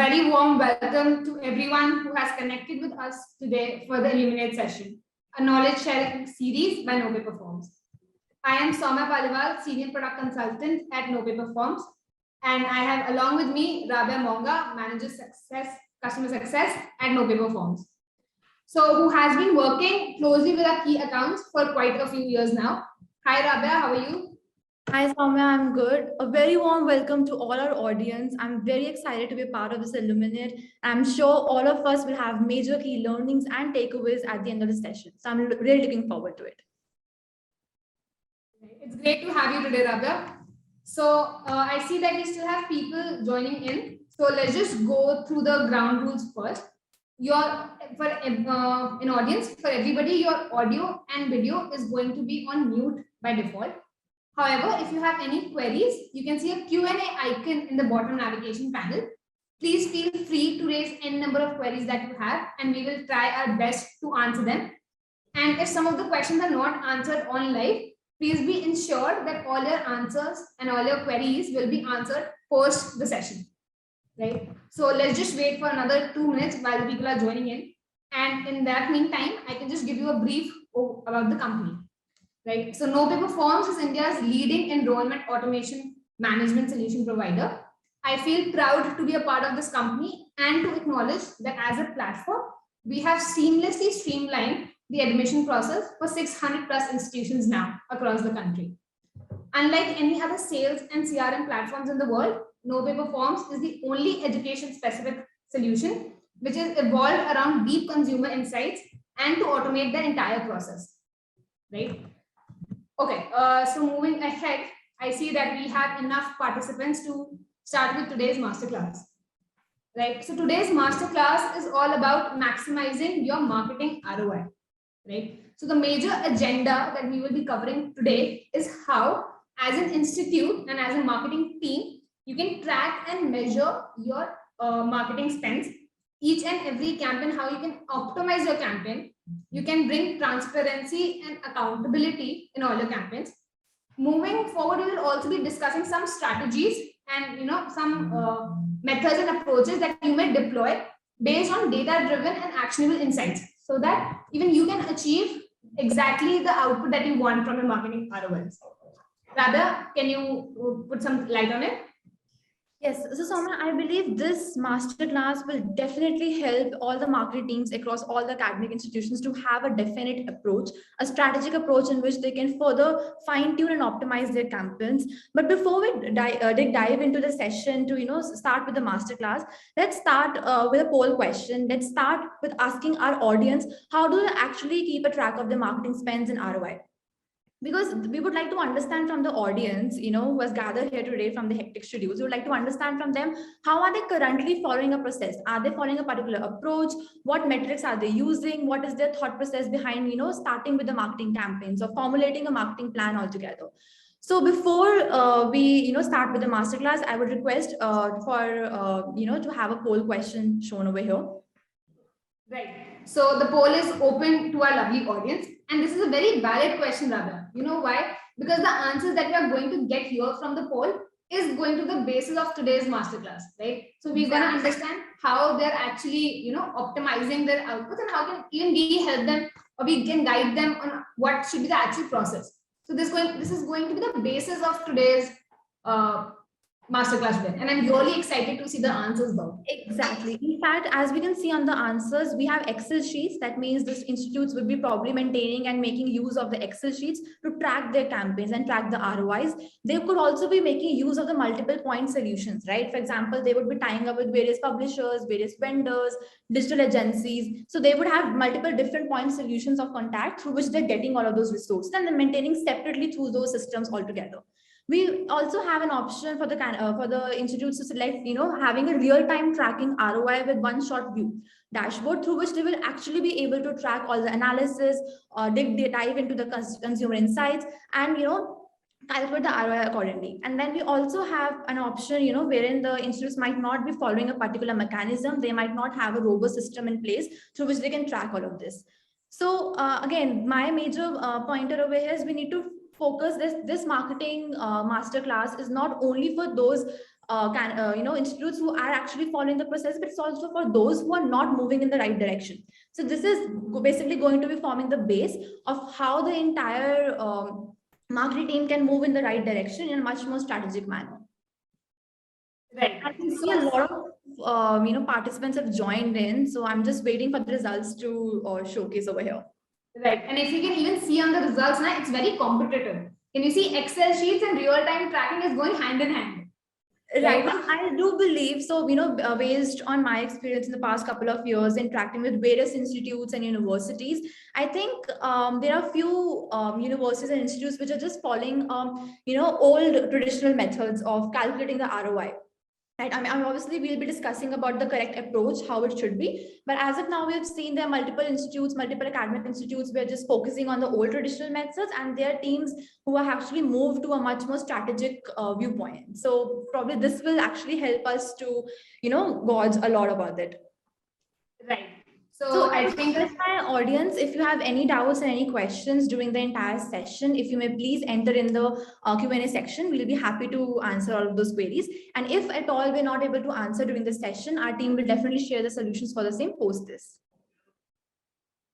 very warm welcome to everyone who has connected with us today for the Illuminate session, a knowledge sharing series by NoPaperForms. I am Soumya Paliwal, Senior Product Consultant at NoPaperForms, and I have along with me Rabia Monga, Manager Customer Success at NoPaperForms. So, who has been working closely with our key accounts for quite a few years now. Hi Rabia, how are you? Hi Soumya, I'm good. A very warm welcome to all our audience. I'm very excited to be a part of this Illuminate. I'm sure all of us will have major key learnings and takeaways at the end of the session. So I'm really looking forward to it. It's great to have you today, Rabia. So I see that we still have people joining in. So let's just go through the ground rules first. In audience, for everybody, your audio and video is going to be on mute by default. However, if you have any queries, you can see a Q&A icon in the bottom navigation panel. Please feel free to raise any number of queries that you have, and we will try our best to answer them. And if some of the questions are not answered on live, please be ensured that all your answers and all your queries will be answered post the session. Right? So let's just wait for another 2 minutes while the people are joining in. And in that meantime, I can just give you a brief about the company. Right. So NoPaperForms is India's leading enrollment automation management solution provider. I feel proud to be a part of this company and to acknowledge that as a platform, we have seamlessly streamlined the admission process for 600 plus institutions now across the country. Unlike any other sales and CRM platforms in the world, NoPaperForms is the only education specific solution which is evolved around deep consumer insights and to automate the entire process. Right. Okay, so moving ahead, I see that we have enough participants to start with today's masterclass. Right, so today's masterclass is all about maximizing your marketing ROI. Right, so the major agenda that we will be covering today is how, as an institute and as a marketing team, you can track and measure your marketing spends, each and every campaign, how you can optimize your campaign. You can bring transparency and accountability in all your campaigns. Moving forward, we will also be discussing some strategies and some methods and approaches that you may deploy based on data-driven and actionable insights, so that even you can achieve exactly the output that you want from your marketing ROIs. Rather, can you put some light on it? Yes, so Soumya, I believe this masterclass will definitely help all the marketing teams across all the academic institutions to have a definite approach, a strategic approach in which they can further fine-tune and optimize their campaigns. But before we dive into the session to start with the masterclass, let's start with a poll question. Let's start with asking our audience, how do they actually keep a track of their marketing spends and ROI? Because we would like to understand from the audience, who has gathered here today from the hectic schedules, we would like to understand from them, how are they currently following a process? Are they following a particular approach? What metrics are they using? What is their thought process behind, starting with the marketing campaigns or formulating a marketing plan altogether? So before we, start with the masterclass, I would request to have a poll question shown over here. Right. So the poll is open to our lovely audience. And this is a very valid question, Radha. You know why? Because the answers that we are going to get here from the poll is going to the basis of today's masterclass, right? So we're going to understand how they're actually, optimizing their outputs and how can even we help them or we can guide them on what should be the actual process. So this is going to be the basis of today's masterclass today, and I'm really excited to see the answers though. Exactly. In fact, as we can see on the answers, we have Excel sheets. That means these institutes will be probably maintaining and making use of the Excel sheets to track their campaigns and track the ROIs. They could also be making use of the multiple point solutions, right? For example, they would be tying up with various publishers, various vendors, digital agencies. So they would have multiple different point solutions of contact through which they're getting all of those resources and then maintaining separately through those systems altogether. We also have an option for the institutes to select, having a real-time tracking ROI with one short view dashboard through which they will actually be able to track all the analysis, dive into the consumer insights, and calculate the ROI accordingly. And then we also have an option, wherein the institutes might not be following a particular mechanism. They might not have a robust system in place through which they can track all of this. So again, my major pointer over here is we need to focus this marketing masterclass is not only for those institutes who are actually following the process, but it's also for those who are not moving in the right direction. So this is basically going to be forming the base of how the entire marketing team can move in the right direction in a much more strategic manner. Right. I can see a lot of participants have joined in, so I'm just waiting for the results to showcase over here. Right, and if you can even see on the results now, it's very competitive. Can you see Excel sheets and real-time tracking is going hand in hand? Right. I do believe so, based on my experience in the past couple of years interacting with various institutes and universities, I think there are few universities and institutes which are just following, old traditional methods of calculating the ROI. Right. I mean, obviously, we'll be discussing about the correct approach, how it should be. But as of now, we have seen there are multiple institutes, multiple academic institutes, who are just focusing on the old traditional methods, and their teams who have actually moved to a much more strategic viewpoint. So probably this will actually help us to, gauge a lot about it. Right. So I think that my audience, if you have any doubts and any questions during the entire session, if you may please enter in the Q&A section, we'll be happy to answer all of those queries. And if at all we're not able to answer during the session, our team will definitely share the solutions for the same post this.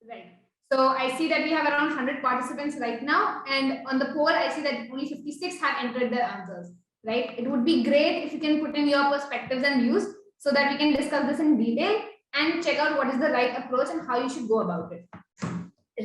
Right. So I see that we have around 100 participants right now. And on the poll, I see that only 56 have entered their answers. Right. It would be great if you can put in your perspectives and views so that we can discuss this in detail and check out what is the right approach and how you should go about it.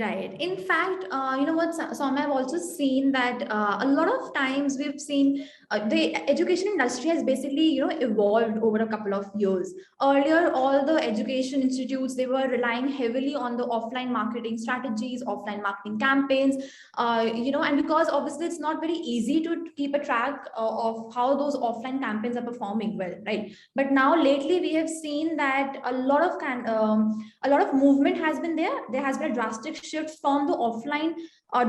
Right. In fact, you know what, Soumya, I've also seen that a lot of times we've seen the education industry has basically, evolved over a couple of years. Earlier, all the education institutes, they were relying heavily on the offline marketing strategies, offline marketing campaigns, and because obviously it's not very easy to keep a track of how those offline campaigns are performing well, right? But now lately we have seen that a lot of movement has been there. There has been a drastic shift from the offline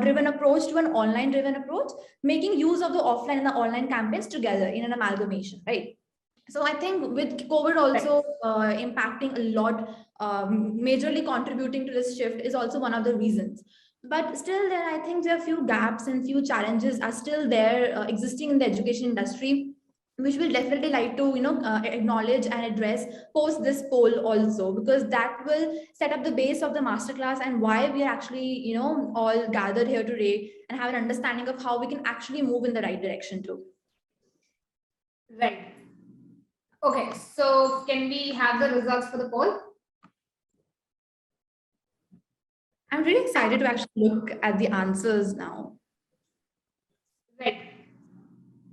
driven approach to an online driven approach, making use of the offline and the online campaigns together in an amalgamation, right? So I think with COVID also impacting a lot, majorly contributing to this shift is also one of the reasons. But still there, I think there are few gaps and few challenges are still there existing in the education industry, which we'll definitely like to acknowledge and address post this poll also, because that will set up the base of the masterclass and why we are actually all gathered here today and have an understanding of how we can actually move in the right direction too. Right. Okay, so can we have the results for the poll? I'm really excited to actually look at the answers now. Right.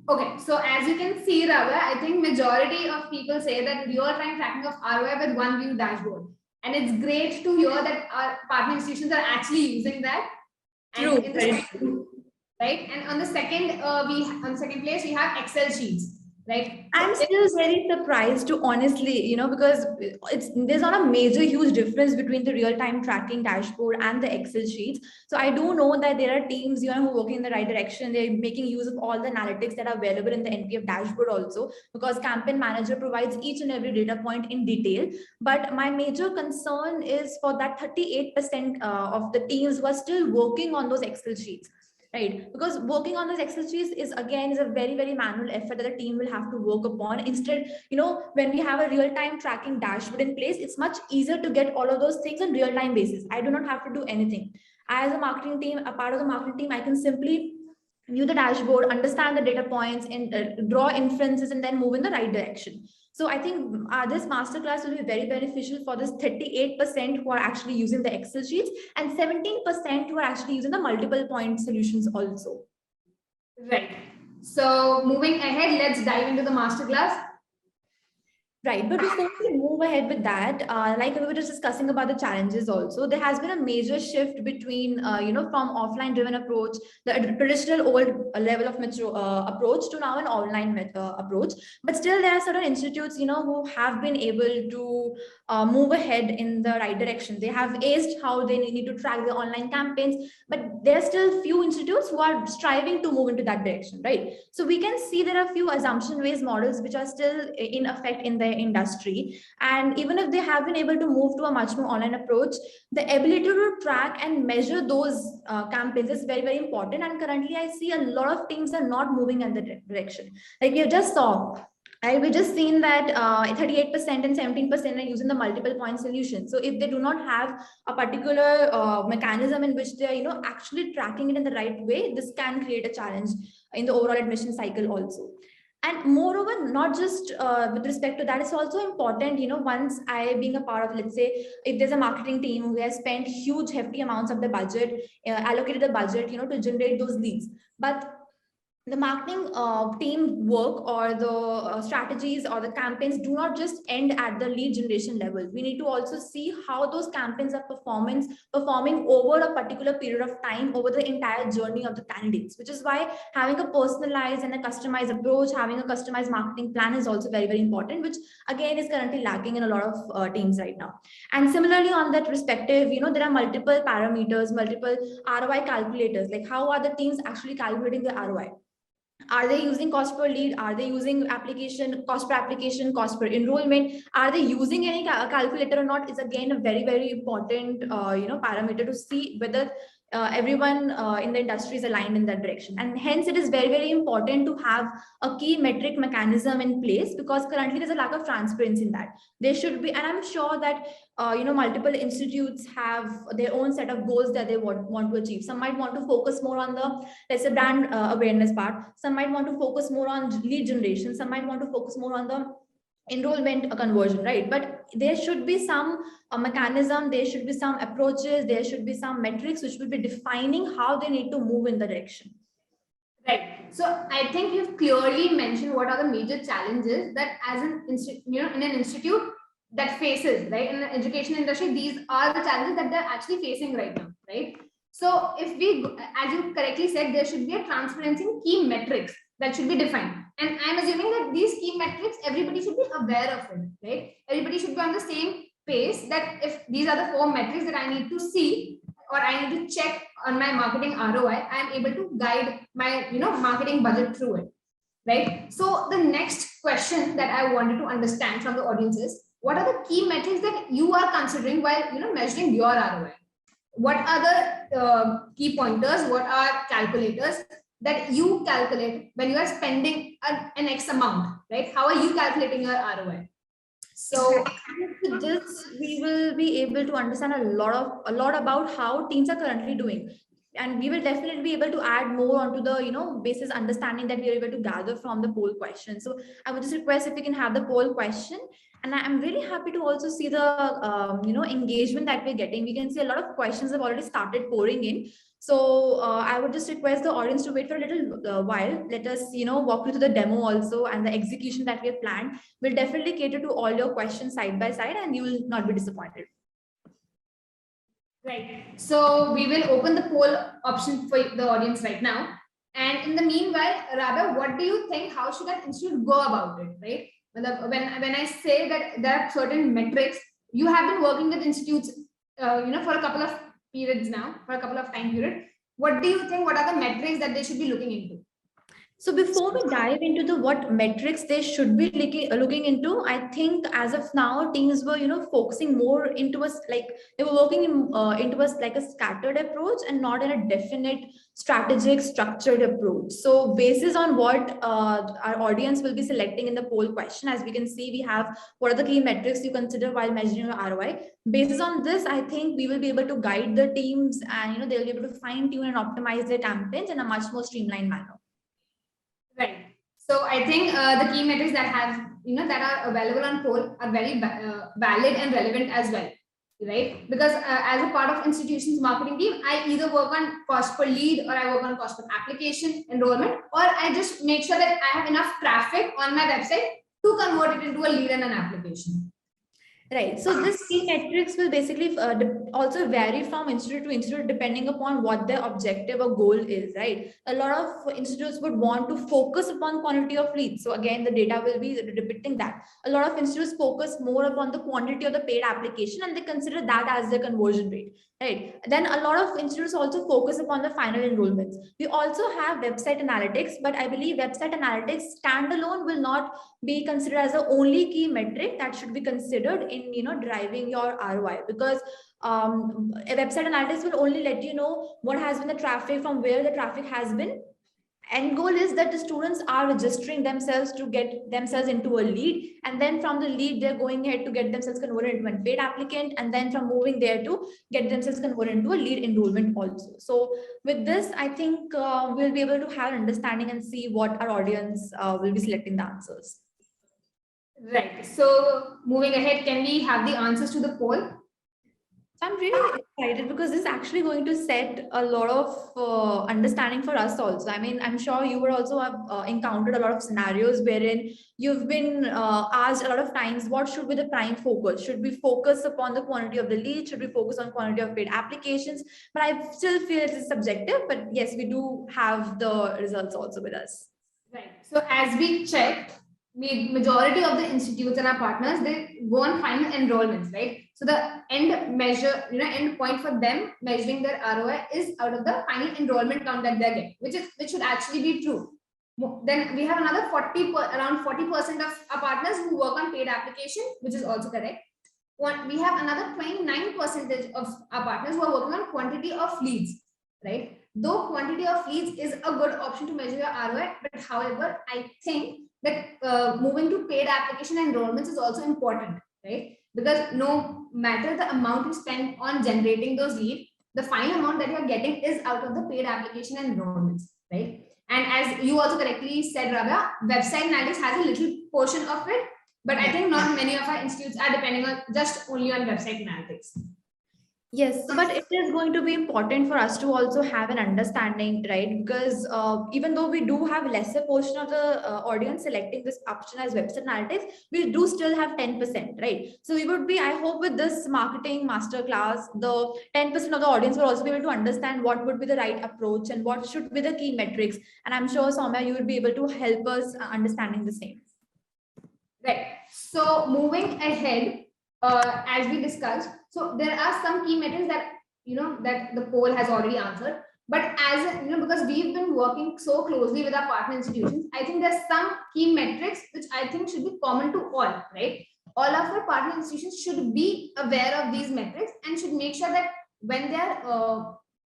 Okay, so as you can see, Rava, I think majority of people say that real-time tracking of ROI with one view dashboard. And it's great to hear that our partner institutions are actually using that. True. And right? And on the second, place, we have Excel sheets. Right. I'm still very surprised to honestly, because there's not a major huge difference between the real-time tracking dashboard and the Excel sheets. So I do know that there are teams, who are working in the right direction. They're making use of all the analytics that are available in the NPF dashboard also, because Campaign Manager provides each and every data point in detail. But my major concern is for that 38% of the teams who are still working on those Excel sheets. Right, because working on those Excel sheets is a very, very manual effort that the team will have to work upon. Instead, when we have a real-time tracking dashboard in place, it's much easier to get all of those things on real-time basis. I do not have to do anything. As a marketing team, a part of the marketing team, I can simply view the dashboard, understand the data points, and draw inferences, and then move in the right direction. So I think this masterclass will be very beneficial for this 38% who are actually using the Excel sheets and 17% who are actually using the multiple point solutions also. Right. So moving ahead, let's dive into the masterclass. Right, but before we move ahead with that, like we were just discussing about the challenges also, there has been a major shift between, from offline driven approach, the traditional old level of mature approach to now an online approach. But still there are certain institutes, who have been able to move ahead in the right direction. They have aced how they need to track the online campaigns, but there are still few institutes who are striving to move into that direction, right? So we can see there are few assumption-based models which are still in effect in the industry, and even if they have been able to move to a much more online approach, the ability to track and measure those campaigns is very, very important. And currently I see a lot of teams are not moving in the direction. Like you just saw, And we just seen that 38% and 17% are using the multiple point solution. So if they do not have a particular mechanism in which they are, actually tracking it in the right way, this can create a challenge in the overall admission cycle also. And moreover, not just with respect to that, it's also important, once I being a part of, let's say, if there's a marketing team who has spent huge hefty amounts of the budget, allocated the budget, to generate those leads. But the marketing team work or the strategies or the campaigns do not just end at the lead generation level. We need to also see how those campaigns are performing over a particular period of time, over the entire journey of the candidates, which is why having a personalized and a customized approach, having a customized marketing plan is also very, very important, which again is currently lacking in a lot of teams right now. And similarly, on that perspective, there are multiple parameters, multiple ROI calculators, like how are the teams actually calculating the ROI? Are they using cost per lead? Are they using application, cost per application, cost per enrollment? Are they using any calculator or not? Is again a very, very important parameter to see whether everyone in the industry is aligned in that direction. And hence it is very, very important to have a key metric mechanism in place, because currently there's a lack of transparency in that. There should be, and I'm sure that multiple institutes have their own set of goals that they want to achieve. Some might want to focus more on the, let's say, brand awareness part. Some might want to focus more on lead generation. Some might want to focus more on the enrollment conversion, right? But there should be some mechanism, there should be some approaches, there should be some metrics which will be defining how they need to move in the direction. Right. So I think you've clearly mentioned what are the major challenges that as an in an institute that faces, right? In the education industry, these are the challenges that they're actually facing right now, right? So if we, as you correctly said, there should be a transparency in key metrics that should be defined. And I'm assuming that these key metrics, everybody should be aware of it, right? Everybody should be on the same pace that if these are the 4 metrics that I need to see or I need to check on my marketing ROI, I am able to guide my marketing budget through it, right? So the next question that I wanted to understand from the audience is, what are the key metrics that you are considering while measuring your ROI? What are the key pointers? What are calculators that you calculate when you are spending an X amount, right? How are you calculating your ROI? So with this, we will be able to understand a lot about how teams are currently doing. And we will definitely be able to add more onto the, basis understanding that we are able to gather from the poll question. So I would just request if we can have the poll question. And I'm really happy to also see the, engagement that we're getting. We can see a lot of questions have already started pouring in. So I would just request the audience to wait for a little while. Let us, walk you through the demo also, and the execution that we have planned will definitely cater to all your questions side by side, and you will not be disappointed. Right. So we will open the poll option for the audience right now. And in the meanwhile, Radha, what do you think? How should an institute go about it, right? When I say that there are certain metrics, you have been working with institutes, for a couple of periods now, for a couple of time period. What do you think? What are the metrics that they should be looking into? So before we dive into the what metrics they should be looking into, I think as of now, teams were, focusing more into us, like they were working into us like a scattered approach and not in a definite strategic structured approach. So basis on what our audience will be selecting in the poll question, as we can see, we have what are the key metrics you consider while measuring your ROI. Basis on this, I think we will be able to guide the teams, and they'll be able to fine tune and optimize their campaigns in a much more streamlined manner. Right. So I think the key metrics that have that are available on poll are very valid and relevant as well, right? Because as a part of institution's marketing team, I either work on cost per lead, or I work on cost per application, enrollment, or I just make sure that I have enough traffic on my website to convert it into a lead and an application. Right. So this key metrics will basically also vary from institute to institute depending upon what their objective or goal is, right? A lot of institutes would want to focus upon quantity of leads. So again, the data will be depicting that. A lot of institutes focus more upon the quantity of the paid application, and they consider that as their conversion rate, right? Then a lot of institutes also focus upon the final enrollments. We also have website analytics, but I believe website analytics standalone will not be considered as the only key metric that should be considered in driving your ROI, because a website analytics will only let you know what has been the traffic, from where the traffic has been, end goal is that the students are registering themselves to get themselves into a lead, and then from the lead they're going ahead to get themselves converted into a paid applicant, and then from moving there to get themselves converted into a lead enrollment also. So with this, I think we'll be able to have an understanding and see what our audience will be selecting the answers. Right. So moving ahead, can we have the answers to the poll? I'm really excited because this is actually going to set a lot of understanding for us also. I mean, I'm sure you will also have encountered a lot of scenarios wherein you've been asked a lot of times, what should be the prime focus? Should we focus upon the quantity of the lead? Should we focus on quantity of paid applications? But I still feel it is subjective, but yes, we do have the results also with us. Right. So as we checked, majority of the institutes and our partners, they go on final enrollments, right? So the end measure, end point for them measuring their ROI is out of the final enrollment count that they're getting, which should actually be true. Then we have another around 40% of our partners who work on paid application, which is also correct. We have another 29% of our partners who are working on quantity of leads, right? Though quantity of leads is a good option to measure your ROI, but however, I think that moving to paid application enrollments is also important, right? Because no matter the amount you spend on generating those leads, the final amount that you're getting is out of the paid application enrollments, right? And as you also correctly said, Rabia, website analytics has a little portion of it, but I think not many of our institutes are depending on just only on website analytics. Yes, but it is going to be important for us to also have an understanding, right? Because even though we do have lesser portion of the audience selecting this option as website analytics, we do still have 10%, right? So we would be, I hope with this marketing masterclass, the 10% of the audience will also be able to understand what would be the right approach and what should be the key metrics. And I'm sure, Soumya, you will be able to help us understanding the same. Right. So moving ahead, as we discussed, so there are some key metrics that that the poll has already answered. But as because we've been working so closely with our partner institutions, I think there's some key metrics which I think should be common to all, right? All of our partner institutions should be aware of these metrics and should make sure that when they're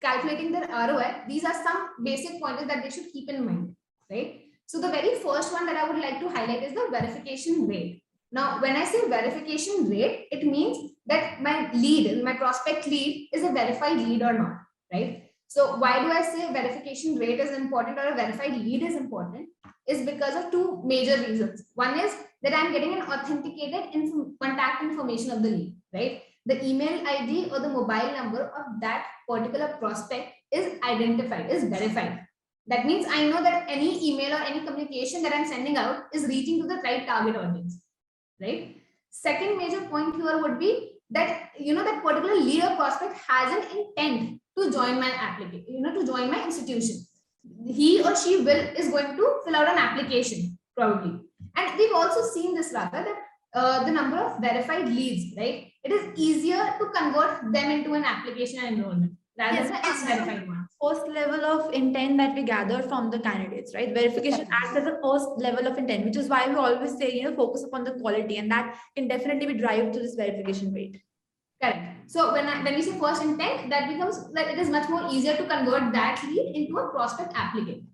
calculating their ROI, these are some basic pointers that they should keep in mind, right? So the very first one that I would like to highlight is the verification rate. Now, when I say verification rate, it means that my prospect lead is a verified lead or not, right? So why do I say verification rate is important or a verified lead is important? Is because of two major reasons. One is that I'm getting an authenticated contact information of the lead, right? The email ID or the mobile number of that particular prospect is identified, is verified. That means I know that any email or any communication that I'm sending out is reaching to the right target audience, right? Second major point here would be that that particular lead or prospect has an intent to join my application, to join my institution. He or she is going to fill out an application probably. And we've also seen this rather that the number of verified leads, right? It is easier to convert them into an application and enrollment rather than the unverified one. First level of intent that we gather from the candidates, right? Verification acts as a first level of intent, which is why we always say, focus upon the quality, and that can definitely be drive to this verification rate. Correct. So when we say first intent, that becomes like it is much more easier to convert that lead into a prospect applicant.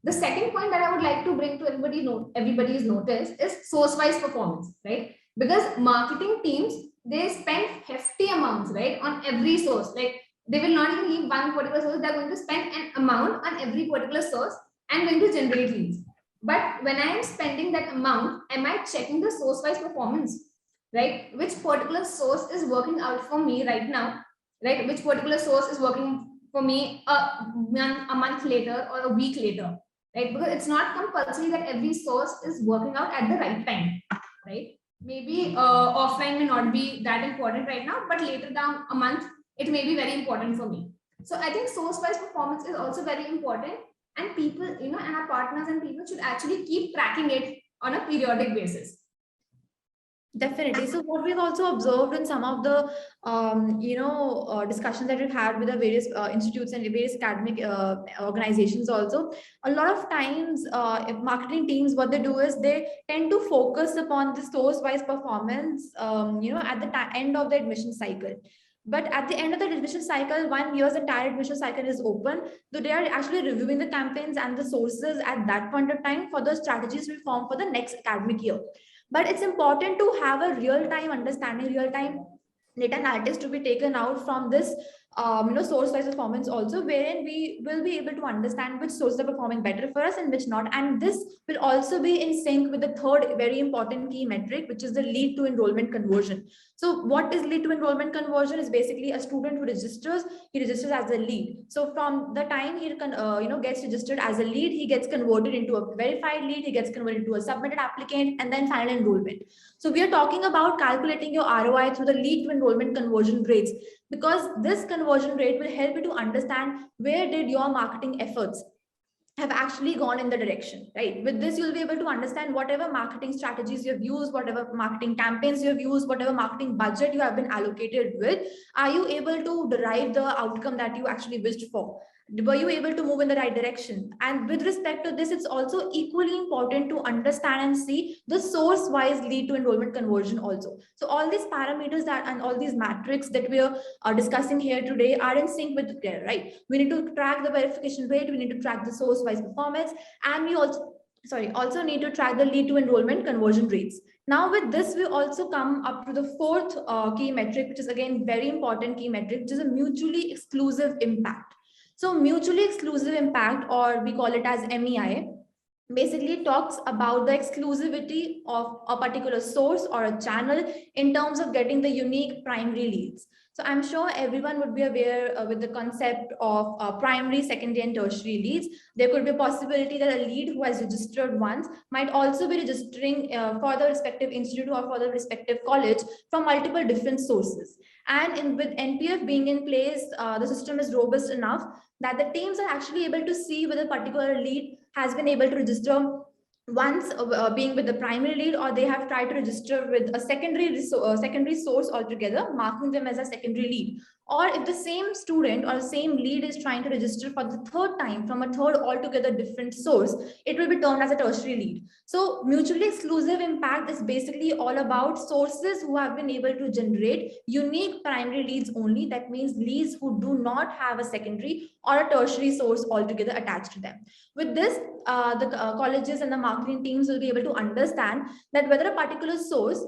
The second point that I would like to bring to everybody's notice is source-wise performance, right? Because marketing teams, they spend hefty amounts, right, on every source. Like they will not even leave one particular source. They're going to spend an amount on every particular source and going to generate leads. But when I am spending that amount, am I checking the source-wise performance, right? Which particular source is working out for me right now, right? Which particular source is working for me a month later or a week later, right? Because it's not compulsory that every source is working out at the right time, right? Maybe offline may not be that important right now, but later down a month, it may be very important for me. So I think source-wise performance is also very important, and people, and our partners and people should actually keep tracking it on a periodic basis. Definitely. So what we've also observed in some of the, discussions that we've had with the various institutes and various academic organizations also, a lot of times marketing teams, what they do is they tend to focus upon the source-wise performance, at the end of the admission cycle. But at the end of the admission cycle, 1 year's entire admission cycle is open. So they are actually reviewing the campaigns and the sources at that point of time for the strategies we form for the next academic year. But it's important to have a real-time understanding, real-time data analytics to be taken out from this source-wise performance also, wherein we will be able to understand which sources are performing better for us and which not. And this will also be in sync with the third very important key metric, which is the lead to enrollment conversion. So what is lead to enrollment conversion? Is basically a student who registers, he registers as a lead. So from the time he gets registered as a lead, he gets converted into a verified lead, he gets converted into a submitted applicant, and then final enrollment. So we are talking about calculating your ROI through the lead to enrollment conversion rates, because this conversion rate will help you to understand where did your marketing efforts have actually gone in the direction, right? With this, you'll be able to understand whatever marketing strategies you've used, whatever marketing campaigns you've used, whatever marketing budget you have been allocated with, are you able to derive the outcome that you actually wished for? Were you able to move in the right direction? And with respect to this, it's also equally important to understand and see the source wise lead to enrollment conversion also. So all these parameters that and all these metrics that we are discussing here today are in sync with the right? We need to track the verification rate, we need to track the source wise performance, and we also need to track the lead to enrollment conversion rates. Now with this, we also come up to the fourth key metric, which is again very important key metric, which is a mutually exclusive impact. So mutually exclusive impact, or we call it as MEI, basically talks about the exclusivity of a particular source or a channel in terms of getting the unique primary leads. So I'm sure everyone would be aware with the concept of primary, secondary, and tertiary leads. There could be a possibility that a lead who has registered once might also be registering for the respective institute or for the respective college from multiple different sources. And with NPF being in place, the system is robust enough that the teams are actually able to see whether a particular lead has been able to register once being with the primary lead, or they have tried to register with a secondary source altogether, marking them as a secondary lead. Or if the same student or same lead is trying to register for the third time from a third altogether different source, it will be termed as a tertiary lead. So mutually exclusive impact is basically all about sources who have been able to generate unique primary leads only. That means leads who do not have a secondary or a tertiary source altogether attached to them. With this, the colleges and the marketing teams will be able to understand that whether a particular source,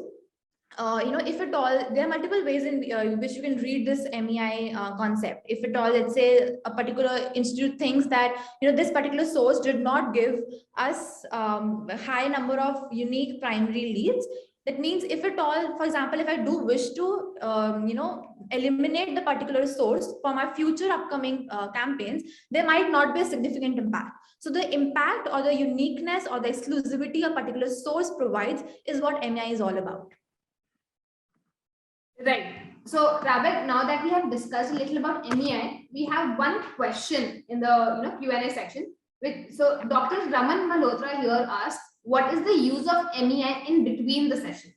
if at all, there are multiple ways in which you can read this MEI concept. If at all, let's say a particular institute thinks that this particular source did not give us a high number of unique primary leads. That means if at all, for example, if I do wish to, eliminate the particular source for my future upcoming campaigns, there might not be a significant impact. So the impact or the uniqueness or the exclusivity a particular source provides is what MEI is all about. Right. So, Rabit, now that we have discussed a little about MEI, we have one question in the Q&A section. So, Dr. Raman Malhotra here asks, what is the use of MEI in between the session?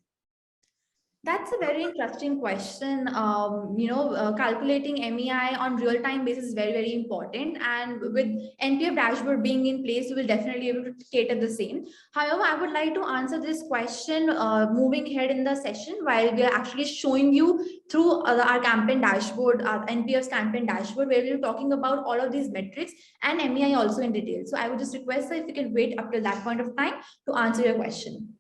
That's a very interesting question. Calculating MEI on real-time basis is very, very important. And with NPF dashboard being in place, we will definitely be able to cater the same. However, I would like to answer this question moving ahead in the session while we are actually showing you through our campaign dashboard, NPF's campaign dashboard, where we are talking about all of these metrics and MEI also in detail. So I would just request that if you can wait up till that point of time to answer your question.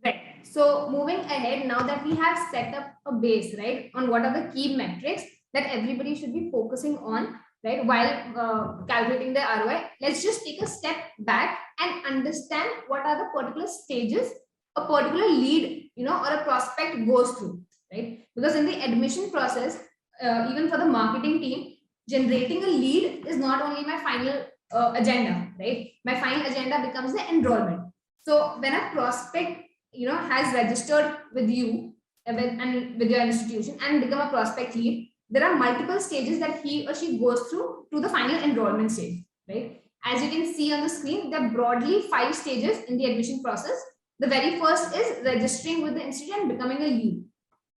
Right. So moving ahead, now that we have set up a base, right, on what are the key metrics that everybody should be focusing on, right, while calculating the ROI, let's just take a step back and understand what are the particular stages a particular lead, or a prospect goes through, right? Because in the admission process, even for the marketing team, generating a lead is not only my final agenda, right? My final agenda becomes the enrollment. So when a prospect has registered with you and with your institution and become a prospect lead, there are multiple stages that he or she goes through to the final enrollment stage, right? As you can see on the screen, there are broadly 5 stages in the admission process. The very first is registering with the institution and becoming a lead.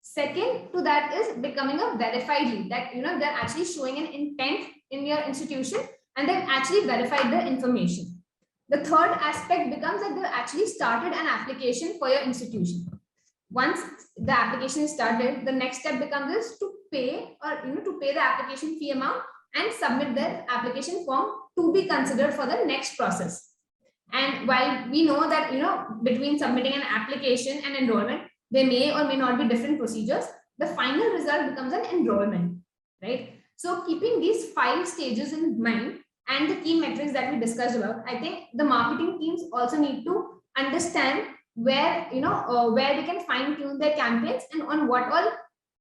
Second to that is becoming a verified lead, that they're actually showing an intent in your institution and they've actually verified the information. The third aspect becomes that they've actually started an application for your institution. once the application is started, the next step becomes is to pay or to pay the application fee amount and submit their application form to be considered for the next process. And while we know that between submitting an application and enrollment, there may or may not be different procedures, the final result becomes an enrollment, right? So keeping these 5 stages in mind and the key metrics that we discussed about, I think the marketing teams also need to understand where where they can fine tune their campaigns and on what all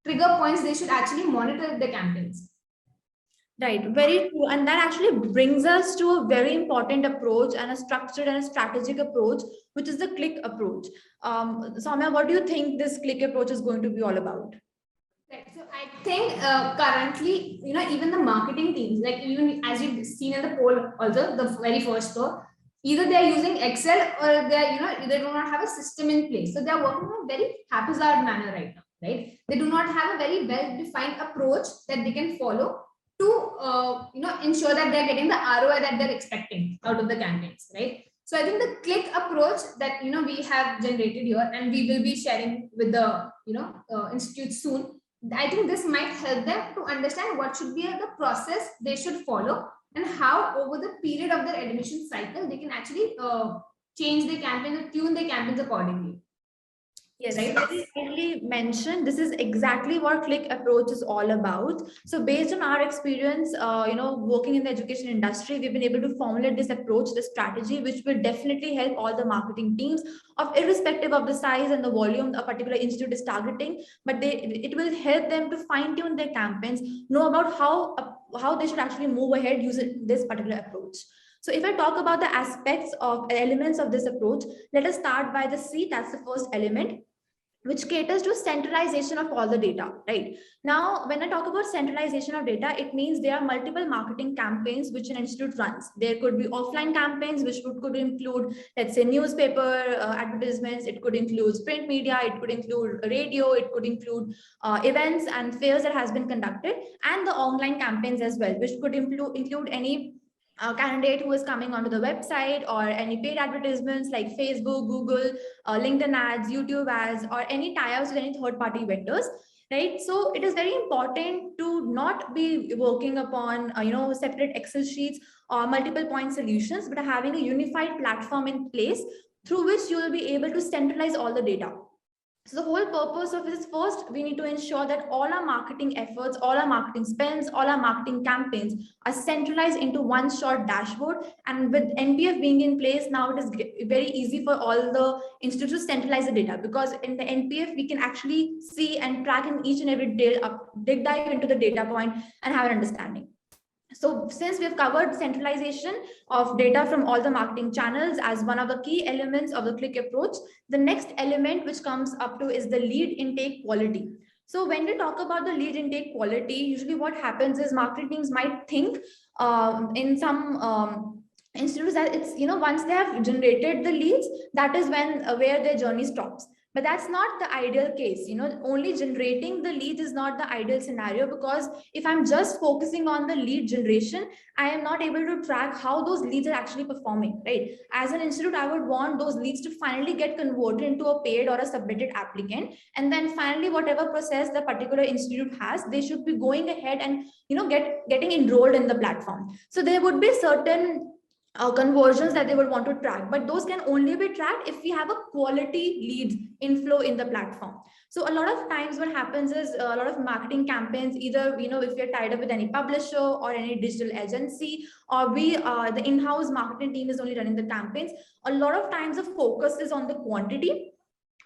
trigger points they should actually monitor the campaigns. Right, very true. And that actually brings us to a very important approach and a structured and a strategic approach, which is the click approach. Soumya, what do you think this click approach is going to be all about? Right. So I think currently, even the marketing teams, like even as you've seen in the poll, also the very first poll, either they are using Excel or they are, they do not have a system in place. So they are working in a very haphazard manner right now, right? They do not have a very well-defined approach that they can follow to ensure that they're getting the ROI that they're expecting out of the campaigns, right? So I think the click approach that we have generated here, and we will be sharing with the institute soon. I think this might help them to understand what should be the process they should follow and how over the period of their admission cycle they can actually change their campaign and tune their campaigns accordingly. Yes, right. Very rightly mentioned. This is exactly what click approach is all about. So based on our experience, working in the education industry, we've been able to formulate this approach, this strategy, which will definitely help all the marketing teams of irrespective of the size and the volume a particular institute is targeting, but it will help them to fine tune their campaigns, know about how they should actually move ahead using this particular approach. So if I talk about the aspects of elements of this approach, let us start by the C, that's the first element, which caters to centralization of all the data, right? Now, when I talk about centralization of data, it means there are multiple marketing campaigns which an institute runs. There could be offline campaigns, which could include, let's say, newspaper advertisements. It could include print media. It could include radio. It could include events and fairs that has been conducted, and the online campaigns as well, which could include any candidate who is coming onto the website or any paid advertisements like Facebook, Google, LinkedIn ads, YouTube ads, or any tie-ups with any third-party vendors, right? So it is very important to not be working upon separate Excel sheets or multiple point solutions, but having a unified platform in place through which you will be able to centralize all the data. So the whole purpose of it is, first, we need to ensure that all our marketing efforts, all our marketing spends, all our marketing campaigns are centralized into one short dashboard. And with NPF being in place, now it is very easy for all the institutes to centralize the data, because in the NPF, we can actually see and track in each and every dig dive into the data point and have an understanding. So since we have covered centralization of data from all the marketing channels as one of the key elements of the click approach, the next element which comes up to is the lead intake quality. So when we talk about the lead intake quality, usually what happens is marketing teams might think in some institutes that it's, once they have generated the leads, that is when where their journey stops. But that's not the ideal case. Only generating the leads is not the ideal scenario, because if I'm just focusing on the lead generation, I am not able to track how those leads are actually performing, right? As an institute, I would want those leads to finally get converted into a paid or a submitted applicant. And then finally, whatever process the particular institute has, they should be going ahead and, getting enrolled in the platform. So there would be certain conversions that they would want to track, but those can only be tracked if we have a quality lead inflow in the platform. So a lot of times what happens is a lot of marketing campaigns, either if you're tied up with any publisher or any digital agency, or the in-house marketing team is only running the campaigns, a lot of times the focus is on the quantity.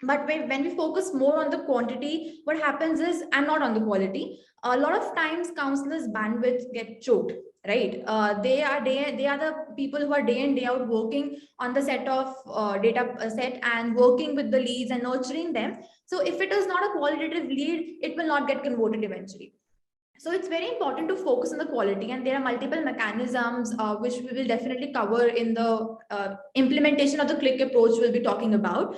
But when we focus more on the quantity, what happens is, and not on the quality, a lot of times counselors' bandwidth get choked, right? They are the people who are day in, day out working on the set of data set and working with the leads and nurturing them. So if it is not a qualitative lead, it will not get converted eventually. So it's very important to focus on the quality, and there are multiple mechanisms which we will definitely cover in the implementation of the click approach we'll be talking about.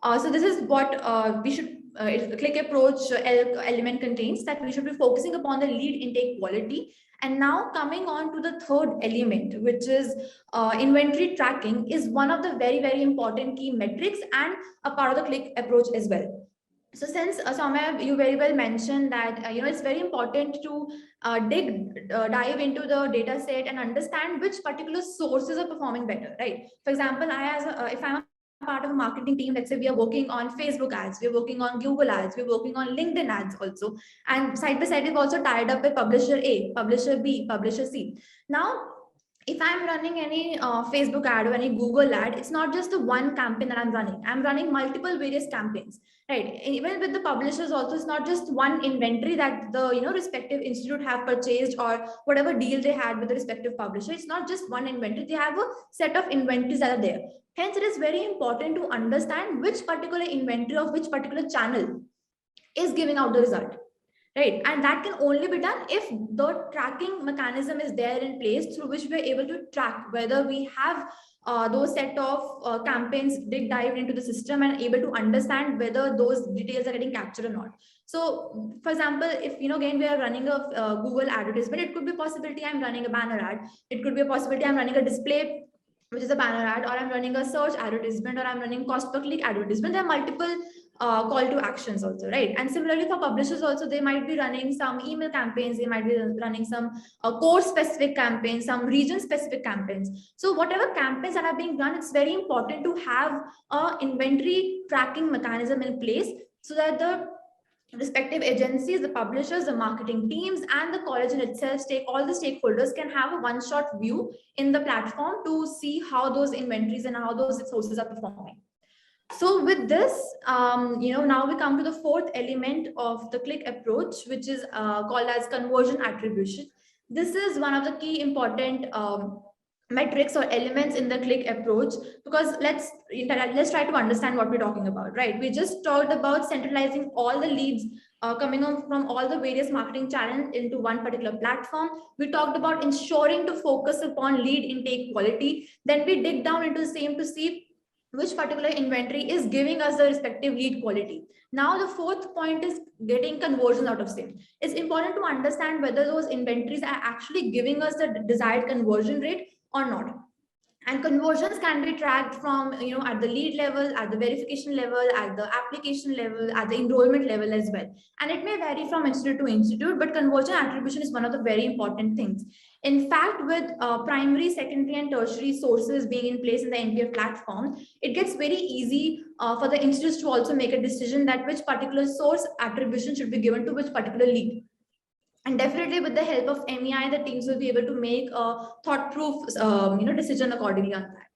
So this is what we should the click approach element contains, that we should be focusing upon the lead intake quality. And now coming on to the third element, which is inventory tracking, is one of the very, very important key metrics and a part of the click approach as well. So since Soumya, you very well mentioned that it's very important to dive into the data set and understand which particular sources are performing better, right? For example, if I'm a part of a marketing team, let's say we are working on Facebook ads, we're working on Google ads, we're working on LinkedIn ads also, and side by side we've also tied up with publisher A, publisher B, publisher C. Now, if I'm running any Facebook ad or any Google ad, it's not just the one campaign that I'm running. I'm running multiple various campaigns, right? Even with the publishers also, it's not just one inventory that the respective institute have purchased or whatever deal they had with the respective publisher. It's not just one inventory. They have a set of inventories that are there. Hence, it is very important to understand which particular inventory of which particular channel is giving out the result, right? And that can only be done if the tracking mechanism is there in place, through which we're able to track whether we have those set of campaigns dig dive into the system and able to understand whether those details are getting captured or not. So for example, if again we are running a Google advertisement, it could be a possibility I'm running a banner ad, it could be a possibility I'm running a display which is a banner ad, or I'm running a search advertisement, or I'm running cost per click advertisement. There are multiple call to actions also, right? And similarly for publishers also, they might be running some email campaigns, they might be running some course specific campaigns, some region specific campaigns. So whatever campaigns that are being run, it's very important to have a inventory tracking mechanism in place, so that the respective agencies, the publishers, the marketing teams, and the college in itself, all the stakeholders can have a one-shot view in the platform to see how those inventories and how those sources are performing. So with this, now we come to the fourth element of the click approach, which is called as conversion attribution. This is one of the key important metrics or elements in the click approach, because let's try to understand what we're talking about, right? We just talked about centralizing all the leads coming on from all the various marketing channels into one particular platform. We talked about ensuring to focus upon lead intake quality. Then we dig down into the same to see which particular inventory is giving us the respective lead quality. Now, the fourth point is getting conversions out of same. It's important to understand whether those inventories are actually giving us the desired conversion rate or not. And conversions can be tracked from at the lead level, at the verification level, at the application level, at the enrollment level as well. And it may vary from institute to institute, but conversion attribution is one of the very important things. In fact, with primary, secondary, and tertiary sources being in place in the NPF platform, it gets very easy for the institutes to also make a decision that which particular source attribution should be given to which particular lead. And definitely with the help of MEI, the teams will be able to make a thought-proof decision accordingly on that.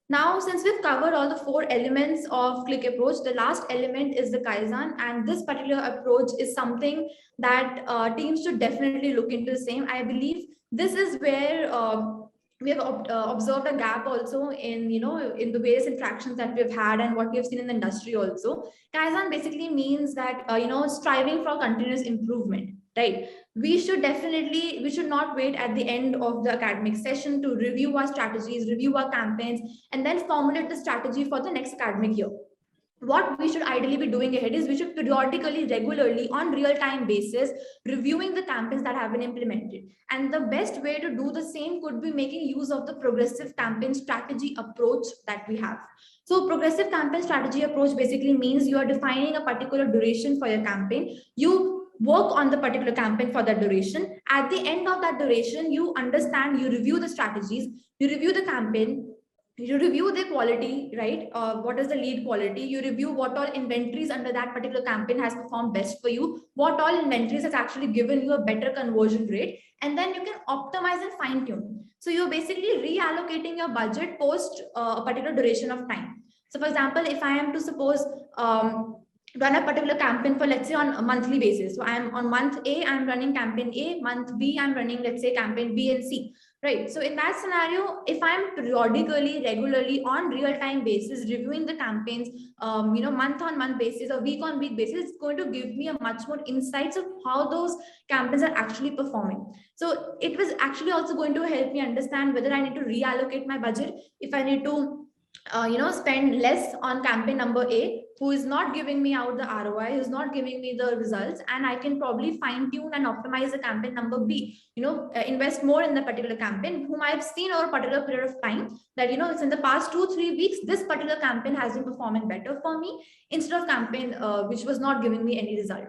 Now, since we've covered all the four elements of click approach, the last element is the Kaizen. And this particular approach is something that teams should definitely look into the same. I believe this is where we have observed a gap also in in the various interactions that we've had and what we have seen in the industry also. Kaizen basically means that striving for continuous improvement, right? We should not wait at the end of the academic session to review our strategies, review our campaigns, and then formulate the strategy for the next academic year. What we should ideally be doing ahead is we should periodically, regularly, on real-time basis, reviewing the campaigns that have been implemented. And the best way to do the same could be making use of the progressive campaign strategy approach that we have. So progressive campaign strategy approach basically means you are defining a particular duration for your campaign. You work on the particular campaign for that duration. At the end of that duration, you understand, you review the strategies, you review the campaign, you review the quality, right? What is the lead quality? You review what all inventories under that particular campaign has performed best for you, what all inventories has actually given you a better conversion rate, and then you can optimize and fine tune. So you're basically reallocating your budget post a particular duration of time. So for example, if I am to suppose run a particular campaign for, let's say, on a monthly basis. So I'm on month A, I'm running campaign A, month B, I'm running, let's say, campaign B and C, right? So in that scenario, if I'm periodically, regularly, on real-time basis, reviewing the campaigns, month-on-month basis or week-on-week basis, it's going to give me a much more insights of how those campaigns are actually performing. So it was actually also going to help me understand whether I need to reallocate my budget, if I need to spend less on campaign number A who is not giving me out the ROI, who's not giving me the results, and I can probably fine tune and optimize the campaign number B, invest more in the particular campaign, whom I've seen over a particular period of time that, it's in the past 2-3 weeks, this particular campaign has been performing better for me instead of campaign which was not giving me any result.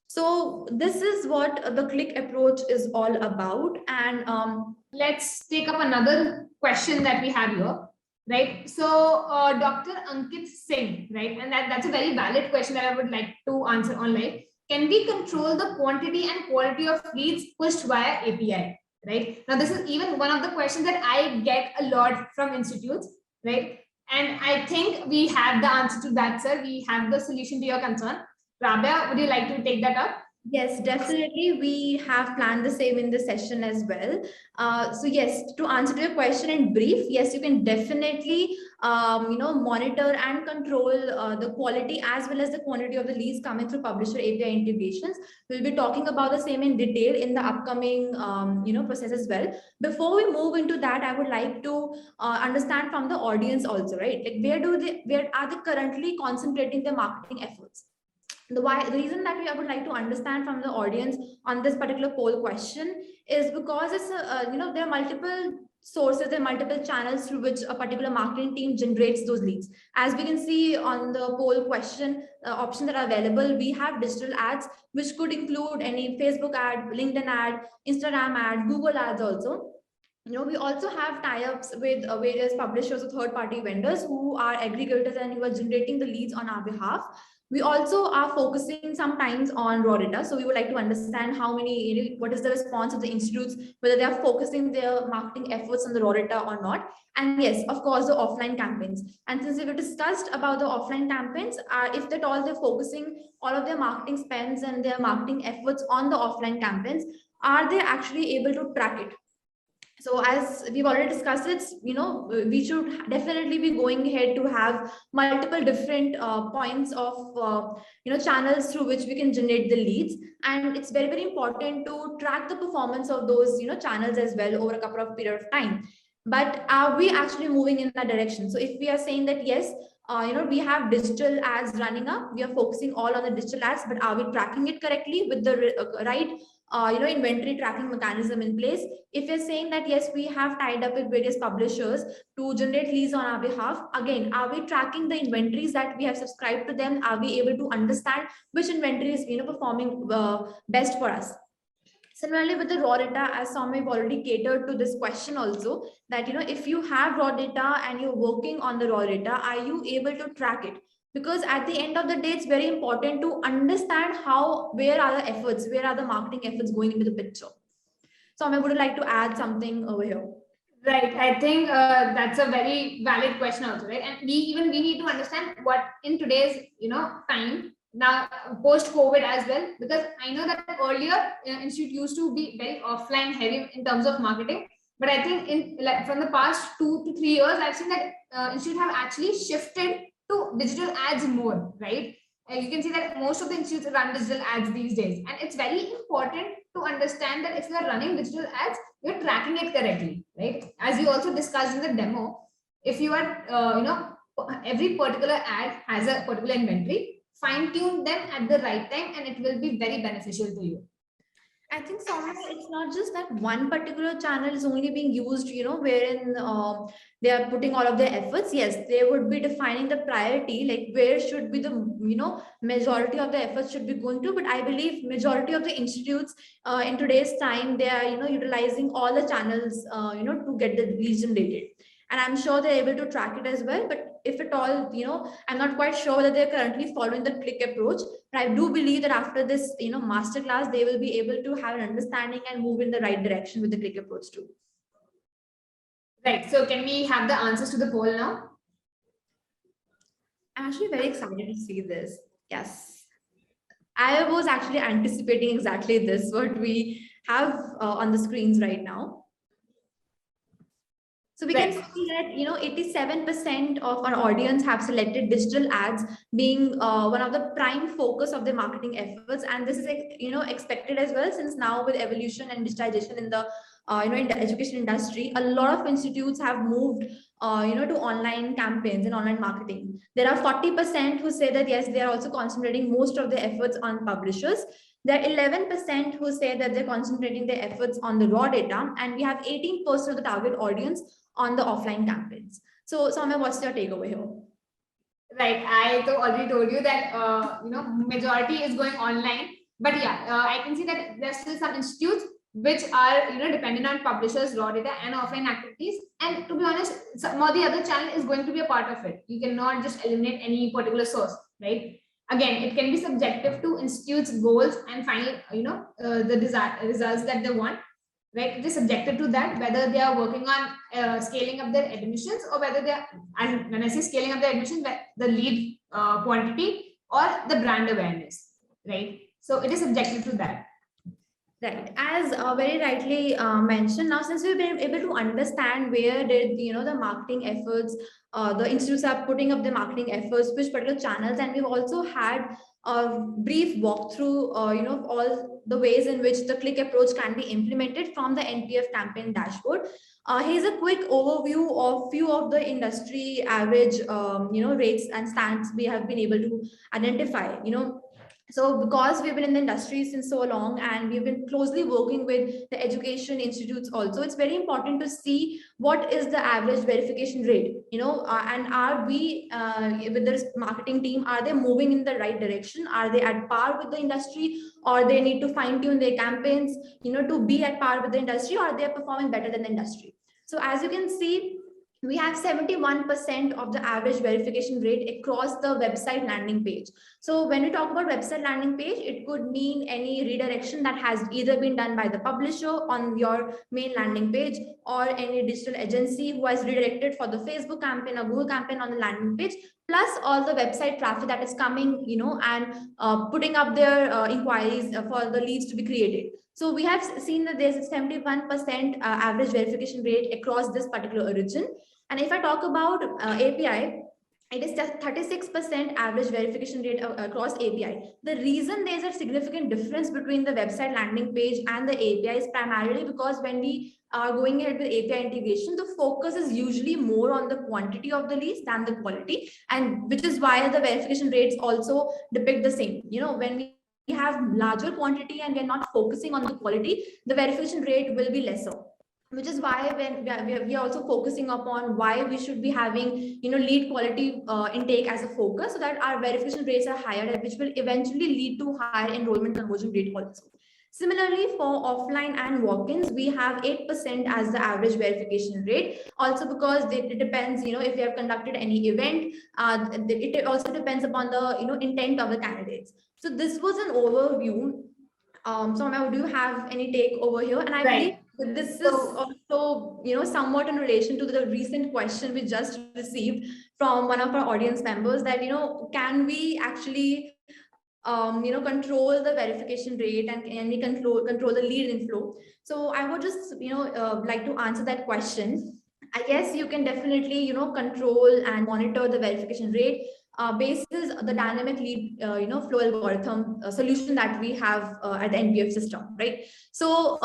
So this is what the click approach is all about. And let's take up another question that we have here. Right. So Dr. Ankit Singh, right, and that's a very valid question that I would like to answer online. Can we control the quantity and quality of leads pushed via API? Right. Now, this is even one of the questions that I get a lot from institutes, right? And I think we have the answer to that, sir. We have the solution to your concern. Rabia, would you like to take that up? Yes, definitely. We have planned the same in this session as well. So yes, to answer to your question in brief, yes, you can definitely, monitor and control the quality as well as the quantity of the leads coming through publisher API integrations. We'll be talking about the same in detail in the upcoming, process as well. Before we move into that, I would like to understand from the audience also, right? Like where are they currently concentrating their marketing efforts? The reason that I would like to understand from the audience on this particular poll question is because it's there are multiple sources, there are multiple channels through which a particular marketing team generates those leads. As we can see on the poll question, options that are available, we have digital ads, which could include any Facebook ad, LinkedIn ad, Instagram ad, Google ads also. We also have tie-ups with various publishers or third-party vendors who are aggregators and who are generating the leads on our behalf. We also are focusing sometimes on raw data. So we would like to understand what is the response of the institutes, whether they are focusing their marketing efforts on the raw data or not. And yes, of course, the offline campaigns. And since we've discussed about the offline campaigns, if at all they're focusing all of their marketing spends and their marketing efforts on the offline campaigns, are they actually able to track it? So as we've already discussed it, we should definitely be going ahead to have multiple different points of, channels through which we can generate the leads. And it's very, very important to track the performance of those, channels as well over a couple of period of time. But are we actually moving in that direction? So if we are saying that, yes, we have digital ads running up, we are focusing all on the digital ads, but are we tracking it correctly with the right inventory tracking mechanism in place? If you're saying that, yes, we have tied up with various publishers to generate leads on our behalf, again, are we tracking the inventories that we have subscribed to them? Are we able to understand which inventory is performing best for us? Similarly, with the raw data, as some have already catered to this question also, that if you have raw data and you're working on the raw data, are you able to track it? Because at the end of the day, it's very important to understand where are the efforts, where are the marketing efforts going into the picture. So I would like to add something over here. Right. I think that's a very valid question also, right? And we need to understand what in today's, time, now post-COVID as well, because I know that earlier institute used to be very offline heavy in terms of marketing. But I think from the past 2 to 3 years, I've seen that institute have actually shifted to digital ads more, right? You can see that most of the institutes run digital ads these days. And it's very important to understand that if you are running digital ads, you're tracking it correctly, right? As we also discussed in the demo, if you are, every particular ad has a particular inventory, fine tune them at the right time, and it will be very beneficial to you. I think somewhere it's not just that one particular channel is only being used, wherein they are putting all of their efforts. Yes, they would be defining the priority, like where should be the, majority of the efforts should be going to. But I believe majority of the institutes in today's time, they are, utilizing all the channels, to get the leads generated. And I'm sure they're able to track it as well. But if at all, I'm not quite sure that they're currently following the click approach. But I do believe that after this, masterclass, they will be able to have an understanding and move in the right direction with the click approach too. Right. So can we have the answers to the poll now? I'm actually very excited to see this. Yes. I was actually anticipating exactly this, what we have on the screens right now. So we can see that, 87% of our audience have selected digital ads being one of the prime focus of their marketing efforts. And this is, expected as well, since now with evolution and digitization in the in the education industry, a lot of institutes have moved to online campaigns and online marketing. There are 40% who say that yes, they are also concentrating most of their efforts on publishers. There are 11% who say that they're concentrating their efforts on the raw data, and we have 18% of the target audience on the offline campaigns. So, Soumya, what's your takeaway here? Right, I already told you that majority is going online, but yeah, I can see that there's still some institutes which are dependent on publishers, raw data, and offline activities. And to be honest, some of the other channel is going to be a part of it. You cannot just eliminate any particular source, right? Again, it can be subjective to institutes' goals and final, the desired results that they want. Right, it is subjected to that, whether they are working on scaling up their admissions, or whether they are, and when I say scaling up their admissions, the lead quantity or the brand awareness, right? So it is subjected to that. Right, as very rightly mentioned, now since we've been able to understand where did the marketing efforts, the institutes are putting up the marketing efforts, which particular channels, and we've also had a brief walkthrough, of all the ways in which the click approach can be implemented from the NPF campaign dashboard. Here's a quick overview of few of the industry average, rates and stats we have been able to identify. So because we've been in the industry since so long and we've been closely working with the education institutes also, it's very important to see what is the average verification rate, and are we with this marketing team, are they moving in the right direction? Are they at par with the industry, or they need to fine tune their campaigns, to be at par with the industry, or they are performing better than the industry? So as you can see, we have 71% of the average verification rate across the website landing page. So when we talk about website landing page, it could mean any redirection that has either been done by the publisher on your main landing page, or any digital agency who has redirected for the Facebook campaign or Google campaign on the landing page, plus all the website traffic that is coming, and putting up their inquiries for the leads to be created. So we have seen that there's a 71% average verification rate across this particular origin. And if I talk about API, it is just 36% average verification rate across API. The reason there's a significant difference between the website landing page and the API is primarily because when we are going ahead with API integration, the focus is usually more on the quantity of the leads than the quality, and which is why the verification rates also depict the same. When we have larger quantity and we're not focusing on the quality, the verification rate will be lesser, which is why when we are also focusing upon why we should be having lead quality intake as a focus, so that our verification rates are higher, which will eventually lead to higher enrollment conversion rate also. Similarly, for offline and walk-ins, we have 8% as the average verification rate. Also because it depends, if you have conducted any event, it also depends upon the intent of the candidates. So this was an overview. So now, do you have any take over here? And I believe this is also somewhat in relation to the recent question we just received from one of our audience members, that can we actually control the verification rate, and can we control the lead inflow? So I would just like to answer that question. I guess you can definitely control and monitor the verification rate basis the dynamic lead flow algorithm solution that we have at the NPF system, right? So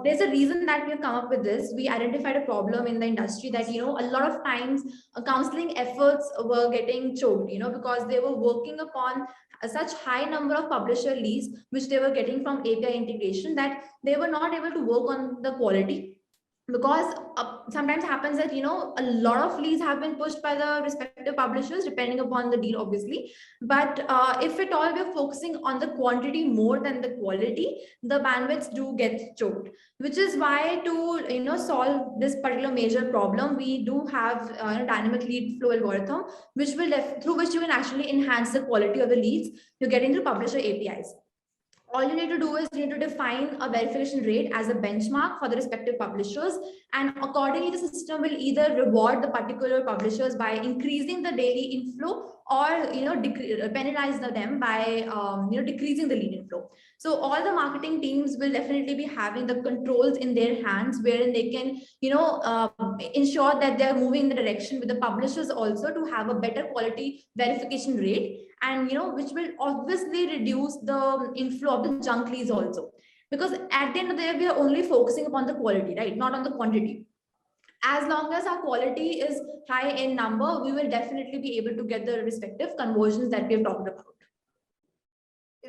there's a reason that we have come up with this. We identified a problem in the industry that a lot of times counseling efforts were getting choked, because they were working upon such high number of publisher leads which they were getting from API integration, that they were not able to work on the quality. Because sometimes happens that a lot of leads have been pushed by the respective publishers depending upon the deal, obviously, but if at all we're focusing on the quantity more than the quality, the bandwidths do get choked, which is why to solve this particular major problem, we do have a dynamic lead flow algorithm which will through which you can actually enhance the quality of the leads you're getting through publisher APIs. All you need to do is you need to define a verification rate as a benchmark for the respective publishers, and accordingly the system will either reward the particular publishers by increasing the daily inflow, or penalize them by decreasing the lead inflow. So all the marketing teams will definitely be having the controls in their hands, wherein they can ensure that they're moving in the direction with the publishers also to have a better quality verification rate, and which will obviously reduce the inflow of the junk leads also. Because at the end of the day, we are only focusing upon the quality, right? Not on the quantity. As long as our quality is high in number, we will definitely be able to get the respective conversions that we have talked about.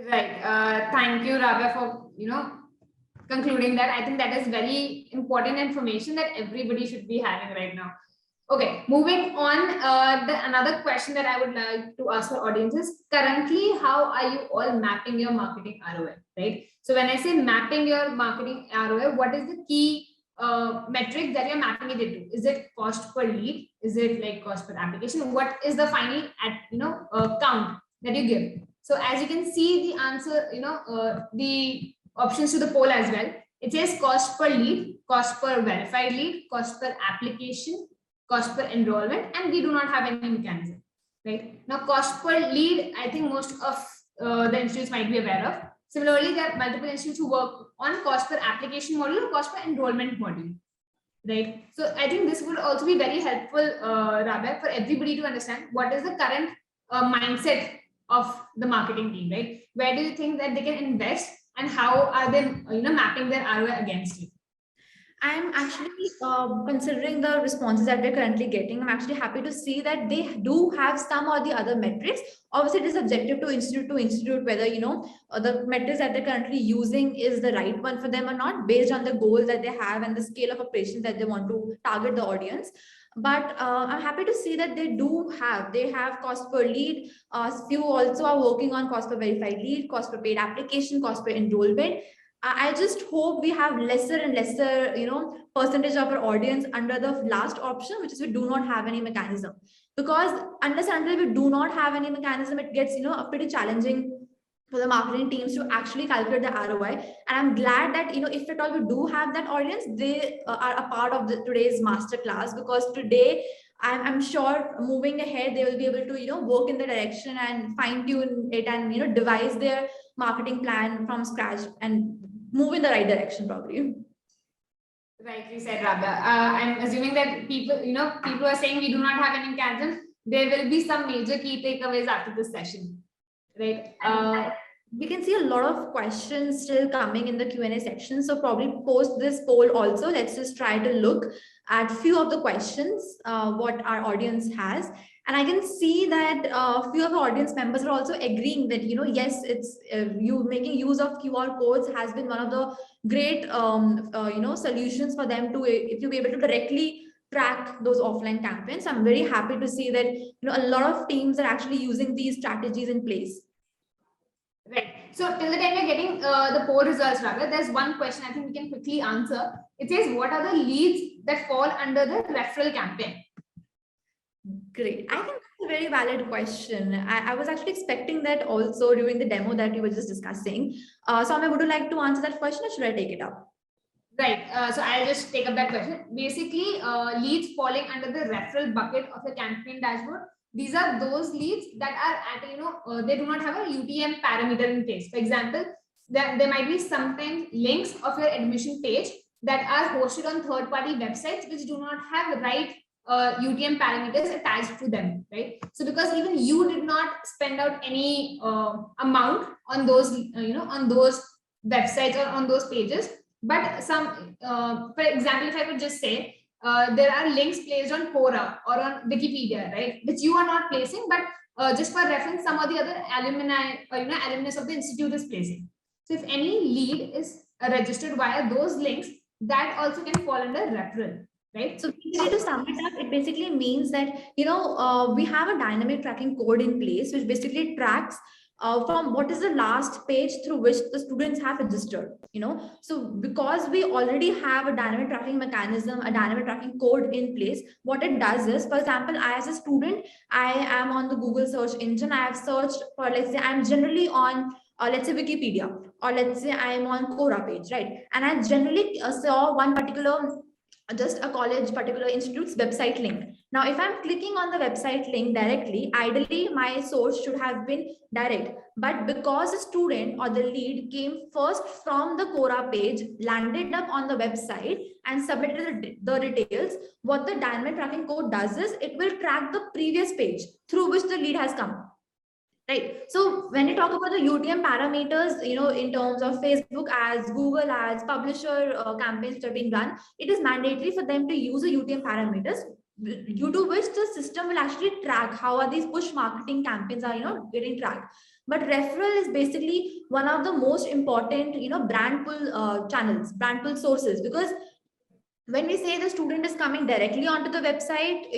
Right. Thank you, Rabia, for concluding that. I think that is very important information that everybody should be having right now. Okay, moving on. Another question that I would like to ask our audience is, currently, how are you all mapping your marketing ROI, right? So when I say mapping your marketing ROI, what is the key metric that you're mapping it into? Is it cost per lead? Is it like cost per application? What is the final count that you give? So as you can see, the answer, the options to the poll as well. It says cost per lead, cost per verified lead, cost per application, cost per enrollment, and we do not have any mechanism, right? Now, cost per lead, I think most of the institutes might be aware of. Similarly, there are multiple institutes who work on cost per application module or cost per enrollment module, right? So I think this would also be very helpful, Rabia, for everybody to understand what is the current mindset of the marketing team, right? Where do you think that they can invest, and how are they mapping their ROI against it? I'm actually considering the responses that we're currently getting. I'm actually happy to see that they do have some or the other metrics. Obviously, it is subjective to institute, whether the metrics that they're currently using is the right one for them or not, based on the goals that they have and the scale of operations that they want to target the audience. But I'm happy to see that they have cost per lead. Few also are working on cost per verified lead, cost per paid application, cost per enrollment. I just hope we have lesser and lesser, percentage of our audience under the last option, which is we do not have any mechanism. Because unless and until we do not have any mechanism, it gets, pretty challenging for the marketing teams to actually calculate the ROI. And I'm glad that, if at all we do have that audience, they are a part of today's masterclass, because today I'm sure moving ahead, they will be able to, work in the direction and fine tune it and, devise their marketing plan from scratch and move in the right direction, probably. Rightly said, Rabia. I'm assuming that people who are saying we do not have any mechanism, there will be some major key takeaways after this session, right? We can see a lot of questions still coming in the Q&A section. So probably post this poll also. Let's just try to look at few of the questions, what our audience has. And I can see that a few of the audience members are also agreeing that, yes, it's you making use of QR codes has been one of the great, solutions for them to, if you be able to directly track those offline campaigns. I'm very happy to see that, a lot of teams are actually using these strategies in place. Right. So till the time we're getting the poll results, rather, there's one question I think we can quickly answer. It says, what are the leads that fall under the referral campaign? Great. I think that's a very valid question. I was actually expecting that also during the demo that we were just discussing. Soumya, would you like to answer that question, or should I take it up? Right. So I'll just take up that question. Basically, leads falling under the referral bucket of the campaign dashboard. These are those leads that are at they do not have a UTM parameter in place. For example, there might be sometimes links of your admission page that are hosted on third-party websites which do not have the right UTM parameters attached to them, right? So because even you did not spend out any amount on those, on those websites or on those pages, but some, for example, if I could just say, there are links placed on Quora or on Wikipedia, right, which you are not placing, but just for reference, some of the other alumni or alumnus of the institute is placing. So if any lead is registered via those links, that also can fall under referral. Right. So to sum it up, it basically means that, we have a dynamic tracking code in place, which basically tracks from what is the last page through which the students have registered, So because we already have a dynamic tracking mechanism, a dynamic tracking code in place, what it does is, for example, I as a student, I am on the Google search engine. I have searched for, let's say, I'm generally on let's say Wikipedia, or let's say I'm on Quora page, right? And I generally saw one particular, just a college particular institute's website link. Now, if I'm clicking on the website link directly, ideally my source should have been direct. But because the student or the lead came first from the Quora page, landed up on the website and submitted the details, what the dynamic tracking code does is it will track the previous page through which the lead has come. Right. So when you talk about the UTM parameters, in terms of Facebook ads, Google ads, publisher campaigns that are being run, it is mandatory for them to use the UTM parameters, due to which the system will actually track how are these push marketing campaigns are, getting tracked. But referral is basically one of the most important, brand pull channels, brand pull sources, because when we say the student is coming directly onto the website,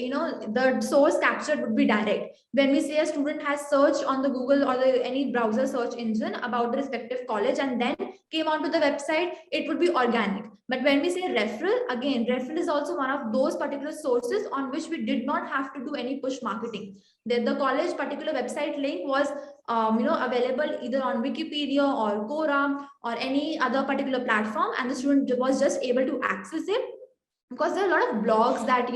the source captured would be direct. When we say a student has searched on the Google or any browser search engine about the respective college and then came onto the website, it would be organic. But when we say referral, again, referral is also one of those particular sources on which we did not have to do any push marketing. The college particular website link was available either on Wikipedia or Quora or any other particular platform, and the student was just able to access it, because there are a lot of blogs that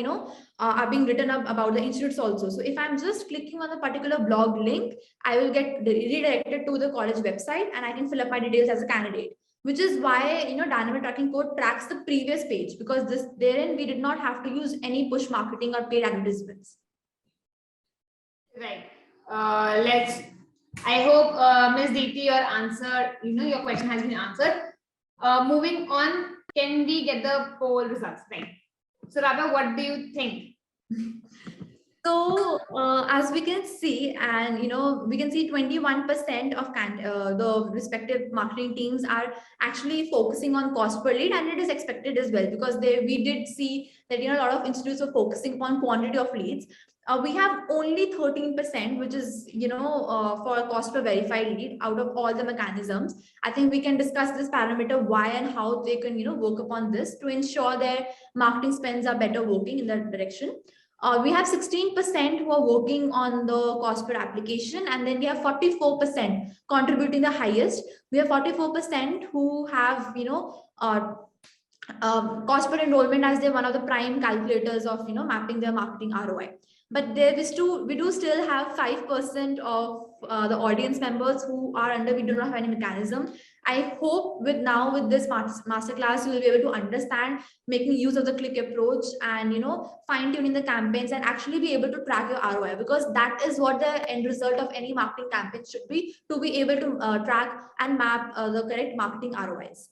are being written up about the institutes also. So if I'm just clicking on a particular blog link, I will get redirected to the college website and I can fill up my details as a candidate, which is why dynamic tracking code tracks the previous page, because therein we did not have to use any push marketing or paid advertisements. Right. I hope Ms. Deepti, your answer, your question has been answered. Moving on, can we get the poll results? Right. So Rabia, what do you think? So as we can see, and we can see 21% of the respective marketing teams are actually focusing on cost per lead, and it is expected as well, because we did see that a lot of institutes are focusing on quantity of leads. We have only 13%, which is for cost per verified lead out of all the mechanisms. I think we can discuss this parameter, why and how they can work upon this to ensure their marketing spends are better working in that direction. We have 16% who are working on the cost per application, and then we have 44% contributing the highest. We have 44% who have cost per enrollment as one of the prime calculators of mapping their marketing ROI. But we do still have 5% of the audience members who are under, we do not have any mechanism. I hope with this masterclass, you will be able to understand making use of the click approach and fine tuning the campaigns and actually be able to track your ROI, because that is what the end result of any marketing campaign should be, to be able to track and map the correct marketing ROIs.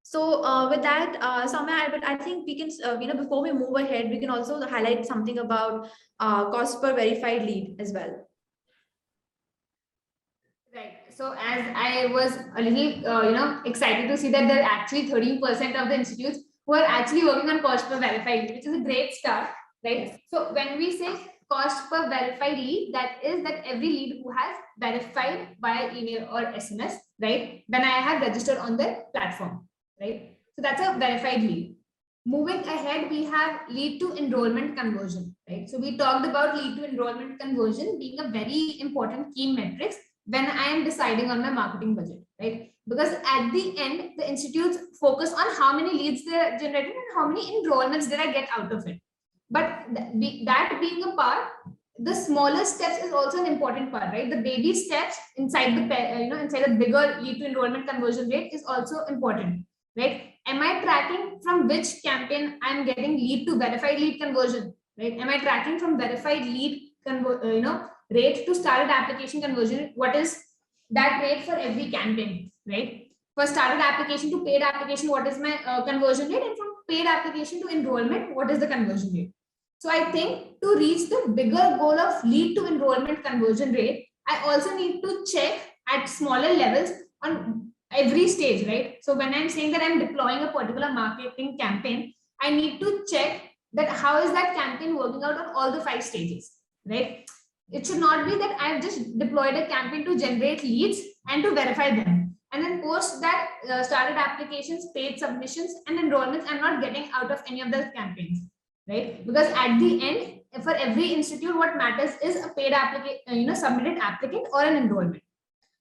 So with that, Soumya, I think we can, before we move ahead, we can also highlight something about cost per verified lead as well. Right. So as I was a little, excited to see that there are actually 13% of the institutes who are actually working on cost per verified lead, which is a great start, right? So when we say cost per verified lead, that is that every lead who has verified via email or SMS, right? Then I have registered on the platform, right? So that's a verified lead. Moving ahead, we have lead to enrollment conversion, right? So we talked about lead to enrollment conversion being a very important key metrics when I am deciding on my marketing budget, right? Because at the end, the institutes focus on how many leads they're generating and how many enrollments did I get out of it. But that being a part, the smaller steps is also an important part, right? The baby steps inside the inside the bigger lead to enrollment conversion rate is also important, right? Am I tracking from which campaign I'm getting lead to verified lead conversion, right? Am I tracking from verified lead rate to started application conversion? What is that rate for every campaign, right? For started application to paid application, what is my conversion rate? And from paid application to enrollment, what is the conversion rate? So I think to reach the bigger goal of lead to enrollment conversion rate, I also need to check at smaller levels on every stage, right? So when I'm saying that I'm deploying a particular marketing campaign, I need to check that how is that campaign working out on all the 5 stages, right? It should not be that I've just deployed a campaign to generate leads and to verify them, and then post that started applications, paid submissions, and enrollments I'm not getting out of any of the campaigns, right? Because at the end, for every institute, what matters is a paid submitted applicant or an enrollment.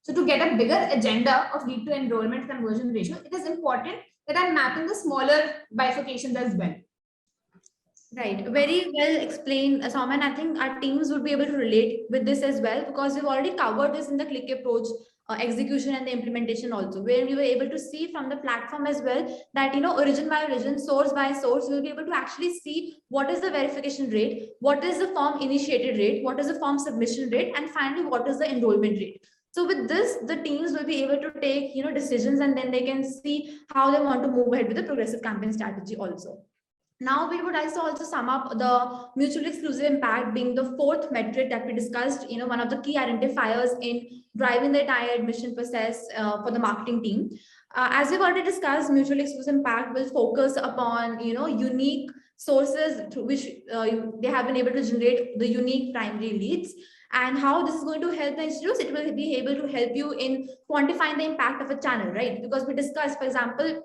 So to get a bigger agenda of lead to enrollment conversion ratio, it is important that I'm mapping the smaller bifurcations as well. Right. Very well explained, Soumya. I think our teams would be able to relate with this as well, because we've already covered this in the click approach execution and the implementation also, where we were able to see from the platform as well that, origin by origin, source by source, we'll be able to actually see what is the verification rate, what is the form initiated rate, what is the form submission rate, and finally, what is the enrollment rate. So with this, the teams will be able to take, decisions, and then they can see how they want to move ahead with the progressive campaign strategy also. Now we would like to also sum up the mutually exclusive impact being the fourth metric that we discussed, one of the key identifiers in driving the entire admission process for the marketing team. As we've already discussed, mutually exclusive impact will focus upon, unique sources through which they have been able to generate the unique primary leads. And how this is going to help the institutes, it will be able to help you in quantifying the impact of a channel, right? Because we discussed, for example,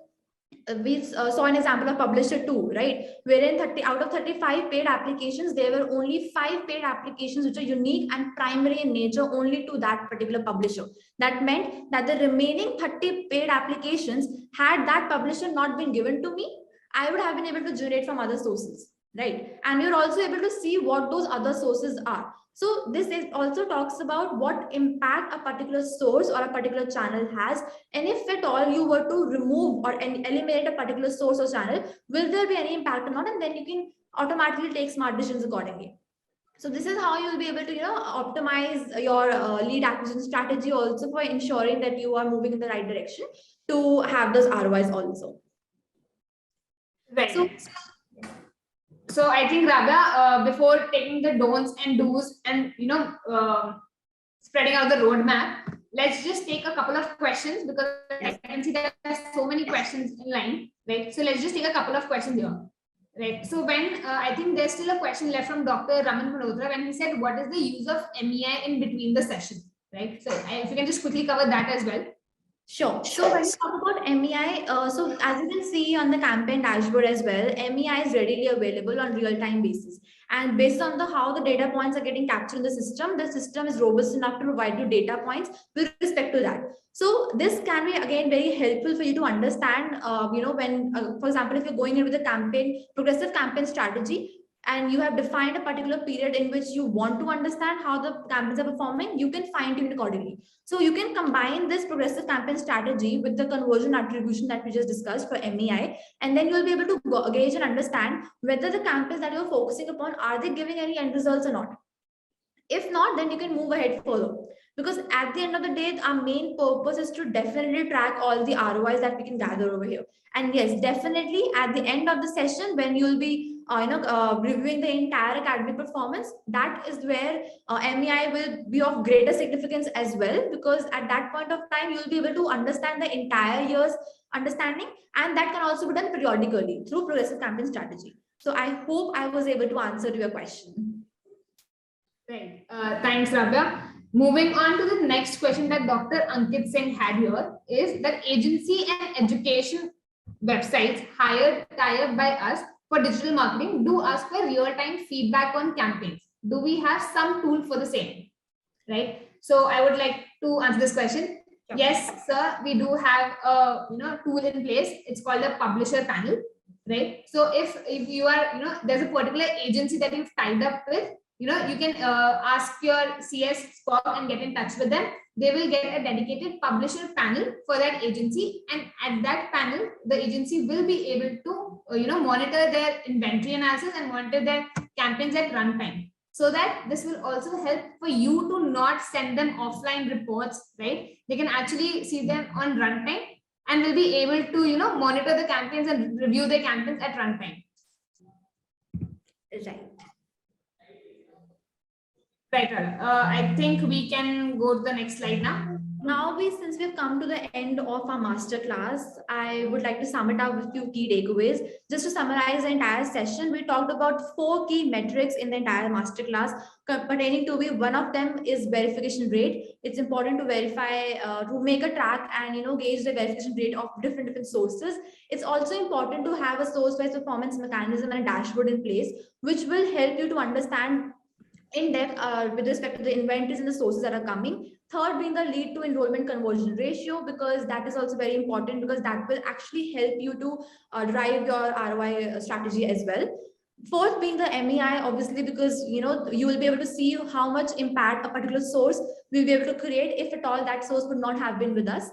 we saw an example of publisher 2, right, wherein 30 out of 35 paid applications, there were only 5 paid applications which are unique and primary in nature only to that particular publisher. That meant that the remaining 30 paid applications, had that publisher not been given to me, I would have been able to generate from other sources, right? And you're also able to see what those other sources are. So this also talks about what impact a particular source or a particular channel has, and if at all you were to remove or eliminate a particular source or channel, will there be any impact or not? And then you can automatically take smart decisions accordingly. So this is how you'll be able to, optimize your lead acquisition strategy also, for ensuring that you are moving in the right direction to have those ROIs also. Right. So I think, Rabia, before taking the don'ts and do's and spreading out the roadmap, let's just take a couple of questions, because I can see there are so many questions in line, right? So let's just take a couple of questions here, right? So when I think there's still a question left from Dr. Raman Malhotra when he said, what is the use of MEI in between the session, right? So if you can just quickly cover that as well. Sure. So when we talk about MEI, so as you can see on the campaign dashboard as well, MEI is readily available on real-time basis. And based on how the data points are getting captured in the system is robust enough to provide you data points with respect to that. So this can be, again, very helpful for you to understand, when, for example, if you're going in with a progressive campaign strategy, and you have defined a particular period in which you want to understand how the campaigns are performing, you can fine tune it accordingly. So you can combine this progressive campaign strategy with the conversion attribution that we just discussed for MEI, and then you'll be able to gauge and understand whether the campaigns that you're focusing upon, are they giving any end results or not. If not, then you can move ahead further. Because at the end of the day, our main purpose is to definitely track all the ROIs that we can gather over here. And yes, definitely at the end of the session, when you'll be reviewing the entire academic performance, that is where MEI will be of greater significance as well, because at that point of time, you'll be able to understand the entire year's understanding, and that can also be done periodically through progressive campaign strategy. So I hope I was able to answer to your question. Right. Thanks, Rabia. Moving on to the next question that Dr. Ankit Singh had here is that agency and education websites tie up by us for digital marketing do ask for real-time feedback on campaigns. Do we have some tool for the same? Right. So I would like to answer this question. Sure. Yes, sir. We do have a tool in place. It's called a publisher panel. Right. So if you are there's a particular agency that you've tied up with, you can ask your CS squad and get in touch with them. They will get a dedicated publisher panel for that agency, and at that panel, the agency will be able to monitor their inventory analysis and monitor their campaigns at runtime. So that this will also help for you to not send them offline reports, right? They can actually see them on runtime and will be able to monitor the campaigns and review the campaigns at runtime. Right. Right, I think we can go to the next slide now. Now, since we've come to the end of our masterclass, I would like to sum it up with a few key takeaways. Just to summarize the entire session, we talked about 4 key metrics in the entire masterclass, pertaining to one of them is verification rate. It's important to verify, to make a track and gauge the verification rate of different sources. It's also important to have a source-wise performance mechanism and a dashboard in place, which will help you to understand in depth with respect to the inventories and the sources that are coming. Third being the lead to enrollment conversion ratio, because that is also very important, because that will actually help you to drive your ROI strategy as well. Fourth being the MEI, obviously, because you will be able to see how much impact a particular source will be able to create if at all that source would not have been with us.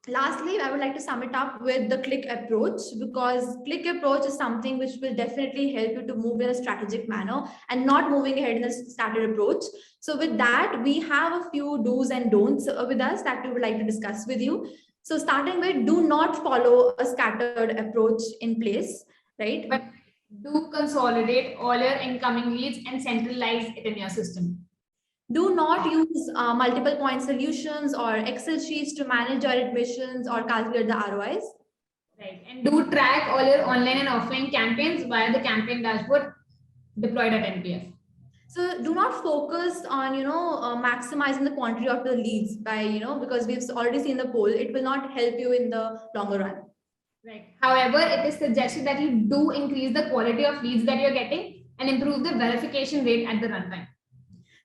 Lastly, I would like to sum it up with the click approach, because click approach is something which will definitely help you to move in a strategic manner and not moving ahead in a started approach. So with that, we have a few do's and don'ts with us that we would like to discuss with you. So starting with, do not follow a scattered approach in place, right? But do consolidate all your incoming leads and centralize it in your system. Do not use multiple point solutions or Excel sheets to manage your admissions or calculate the ROIs. Right. And do track all your online and offline campaigns via the campaign dashboard deployed at NPF. So do not focus on, maximizing the quantity of the leads by, because we've already seen the poll, it will not help you in the longer run. Right. However, it is suggested that you do increase the quality of leads that you're getting and improve the verification rate at the runtime.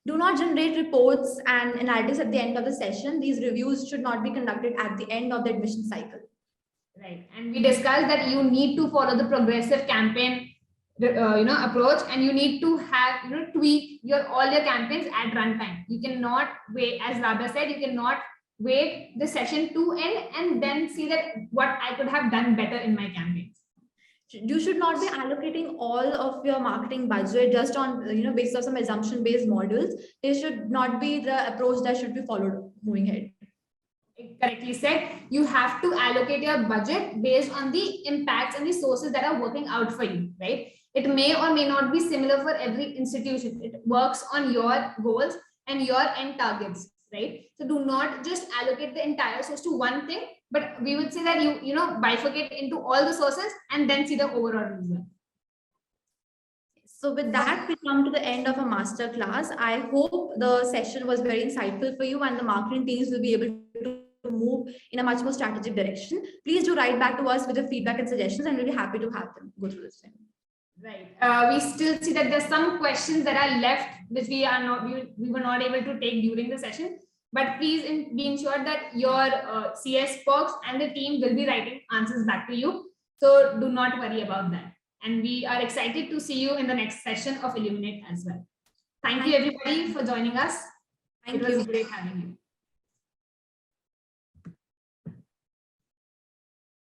Do not generate reports and analytics at the end of the session. These reviews should not be conducted at the end of the admission cycle. Right. And we discussed that you need to follow the progressive campaign approach, and you need to have tweak all your campaigns at runtime. You cannot wait, as Radha said, you cannot wait the session to end and then see that what I could have done better in my campaigns. You should not be allocating all of your marketing budget just on based on some assumption based models. They should not be the approach that should be followed moving ahead. Correctly said. You have to allocate your budget based on the impacts and the sources that are working out for you, right? It may or may not be similar for every institution. It works on your goals and your end targets, right? So do not just allocate the entire source to one thing, but we would say that you bifurcate into all the sources and then see the overall result. So with that, we come to the end of a masterclass. I hope the session was very insightful for you and the marketing teams will be able to move in a much more strategic direction. Please do write back to us with your feedback and suggestions, and we'll be happy to have them go through this thing. Right. We still see that there's some questions that are left which we were not able to take during the session. But please be ensured that your CS folks and the team will be writing answers back to you. So do not worry about that. And we are excited to see you in the next session of Illuminate as well. Thank you everybody for joining us. It was great having you.